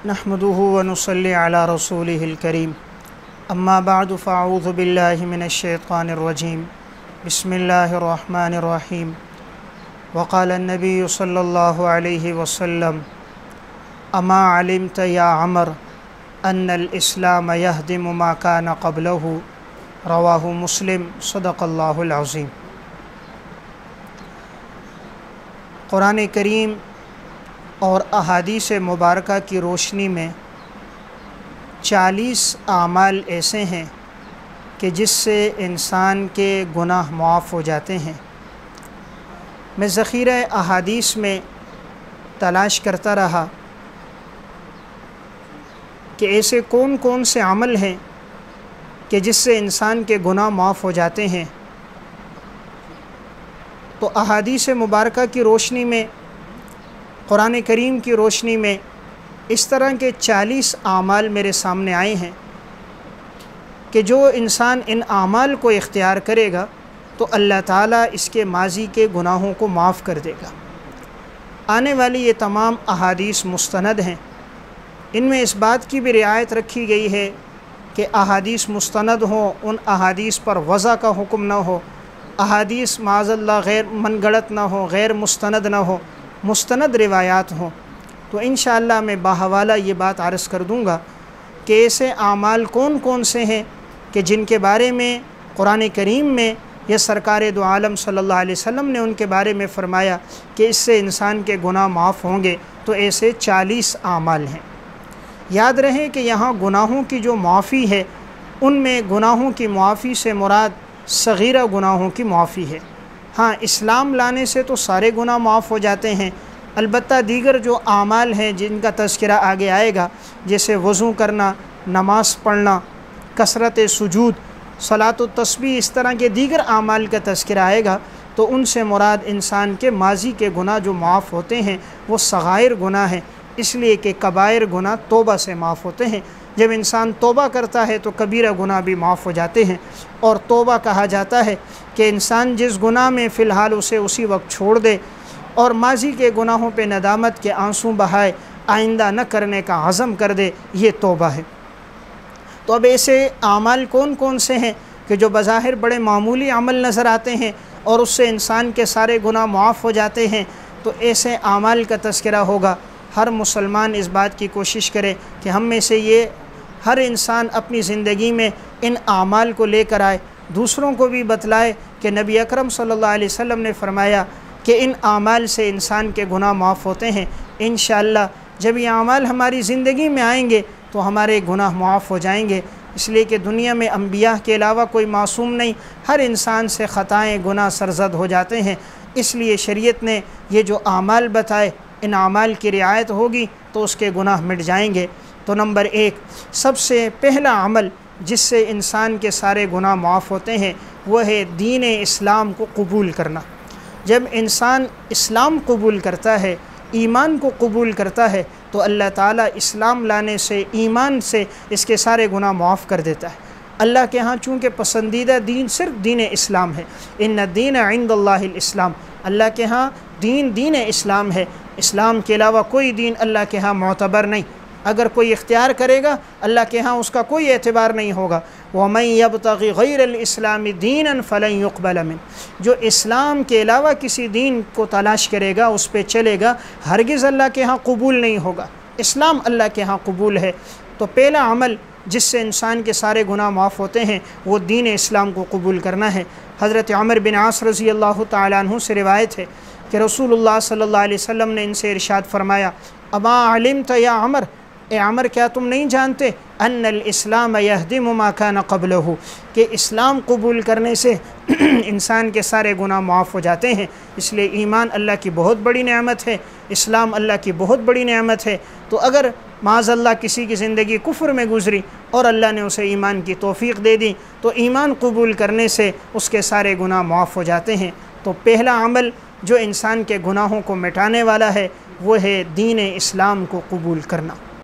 नहमदुहु व नुसल्ली अला रसूलिहिल करीम अम्मा बअदु फ़अऊज़ु बिल्लाहि मिनश्शैतानिर रजीम बिस्मिल्लाहिर रहमानिर रहीम वक़ाल अन्नबिय्यु सल्लल्लाहु अलैहि वसल्लम अमा अलिमत या अमर अन्नल इस्लाम यहदिमु मा कान क़ब्लहु रवाहु मुस्लिम सदक़ल्लाहुल अज़ीम। कुरान करीम और अहादीस मुबारका की रोशनी में 40 आमाल ऐसे हैं कि जिससे इंसान के गुनाह माफ़ हो जाते हैं। मैं ज़ख़ीरा अहादीस में तलाश करता रहा कि ऐसे कौन कौन से अमल हैं कि जिससे इंसान के गुनाह माफ़ हो जाते हैं। तो अहादीस मुबारका की रोशनी में, कुरान करीम की रोशनी में इस तरह के 40 आमाल मेरे सामने आए हैं कि जो इंसान इन आमाल को इख्तियार करेगा तो अल्लाह ताला इसके माजी के गुनाहों को माफ़ कर देगा। आने वाली ये तमाम अहादीस मुस्तनद हैं। इनमें इस बात की भी रियायत रखी गई है कि अहादीस मुस्तनद हों, उन अहादीस पर वज़ा का हुक्म न हो, अहादीस माज़अल्लाह गैर मनगढ़ंत न हो, गैर मुस्तनद न हो, मुस्तनद रिवायात हों। तो इंशाअल्लाह मैं बाहवाला ये बात अर्ज़ कर दूँगा कि ऐसे आमाल कौन कौन से हैं कि जिनके बारे में कुरान करीम में या सरकार दो आलम सल्लल्लाहु अलैहि वसल्लम ने उनके बारे में फ़रमाया कि इससे इंसान के गुनाह माफ़ होंगे। तो ऐसे 40 आमाल हैं। याद रहे कि यहाँ गुनाहों की जो माफ़ी है, उनमें गुनाहों की माफ़ी से मुराद सग़ीरा गुनाहों की माफ़ी है। हाँ, इस्लाम लाने से तो सारे गुनाह माफ़ हो जाते हैं, अलबत्ता दीगर जो आमाल हैं जिनका तज़किरा आगे आएगा, जैसे वज़ू करना, नमाज़ पढ़ना, कसरत सुजूद, सलातो तस्बीह, इस तरह के दीगर आमाल का तज़किरा आएगा, तो उनसे मुराद इंसान के माजी के गुनाह जो माफ़ होते हैं वो सग़ाइर गुनाह हैं, इसलिए कि कबाइर गुनाह तौबा से माफ़ होते हैं। जब इंसान तौबा करता है तो कबीरा गुनाह भी माफ़ हो जाते हैं। और तौबा कहा जाता है कि इंसान जिस गुनाह में फ़िलहाल उसे उसी वक्त छोड़ दे और माजी के गुनाहों पे नदामत के आंसू बहाए, आइंदा न करने का अज़म कर दे, ये तौबा है। तो अब ऐसे आमाल कौन कौन से हैं कि जो बज़ाहिर बड़े मामूली अमल नज़र आते हैं और उससे इंसान के सारे गुनाह माफ़ हो जाते हैं। तो ऐसे आमाल का तज़किरा होगा। हर मुसलमान इस बात की कोशिश करे कि हम में से ये हर इंसान अपनी ज़िंदगी में इन आमाल को लेकर आए, दूसरों को भी बतलाए कि नबी अकरम सल्लल्लाहु अलैहि वसल्लम ने फ़रमाया कि इन आमाल से इंसान के गुनाह माफ़ होते हैं। इंशाअल्लाह जब ये आमाल हमारी ज़िंदगी में आएंगे तो हमारे गुनाह माफ़ हो जाएंगे। इसलिए कि दुनिया में अम्बिया के अलावा कोई मासूम नहीं, हर इंसान से ख़ताएँ गुनाह सरज़द हो जाते हैं। इसलिए शरीयत ने ये जो आमाल बताए, इन आमाल की रियायत होगी तो उसके गुनाह मिट जाएंगे। तो नंबर 1 सबसे पहला अमल जिससे इंसान के सारे गुनाह माफ़ होते हैं वह है दीन इस्लाम को कबूल करना। जब इंसान इस्लाम कबूल करता है, ईमान को कबूल करता है, तो अल्लाह ताला इस्लाम लाने से, ईमान से इसके सारे गुनाह माफ़ कर देता है। अल्लाह के यहाँ चूँकि पसंदीदा दीन सिर्फ दीन इस्लाम है, इन्ना दीन इंदल्लाहिल इस्लाम, अल्लाह के यहाँ दीन इस्लाम है। इस्लाम के अलावा कोई दीन अल्लाह के यहाँ मोतबर नहीं। अगर कोई इख्तियार करेगा अल्लाह के यहाँ उसका कोई एतबार नहीं होगा। वमन यब्तग़ी गैरल इस्लामी दीनन फलन युक़बल मिन, जो इस्लाम के अलावा किसी दीन को तलाश करेगा, उस पर चलेगा, हरगिज़ अल्लाह के यहाँ कबूल नहीं होगा। इस्लाम अल्लाह के यहाँ कबूल है। तो पहला अमल जिससे इंसान के सारे गुनाह माफ़ होते हैं वो दीन इस्लाम को कबूल करना है। हज़रत उमर बिन आस रज़ी अल्लाह तआला अन्हु से रिवायत है कि रसूलुल्लाह सल्लल्लाहु अलैहि वसल्लम ने इनसे इरशाद फरमाया, अमा अलिमत या अमर, ए अमर क्या तुम नहीं जानते, अन्नल इस्लाम यहदिमु मा कान क़ब्लहु, कि इस्लाम कबूल करने से इंसान के सारे गुनाह माफ़ हो जाते हैं। इसलिए ईमान अल्लाह की बहुत बड़ी नेमत है, इस्लाम अल्लाह की बहुत बड़ी नेमत है। तो अगर माज़अल्लाह किसी की ज़िंदगी कुफ्र में गुज़री और अल्लाह ने उसे ईमान की तौफ़ीक़ दे दी तो ईमान कबूल करने से उसके सारे गुनाह माफ़ हो जाते हैं। तो पहला अमल जो इंसान के गुनाहों को मिटाने वाला है वो है दीन इस्लाम को कबूल करना।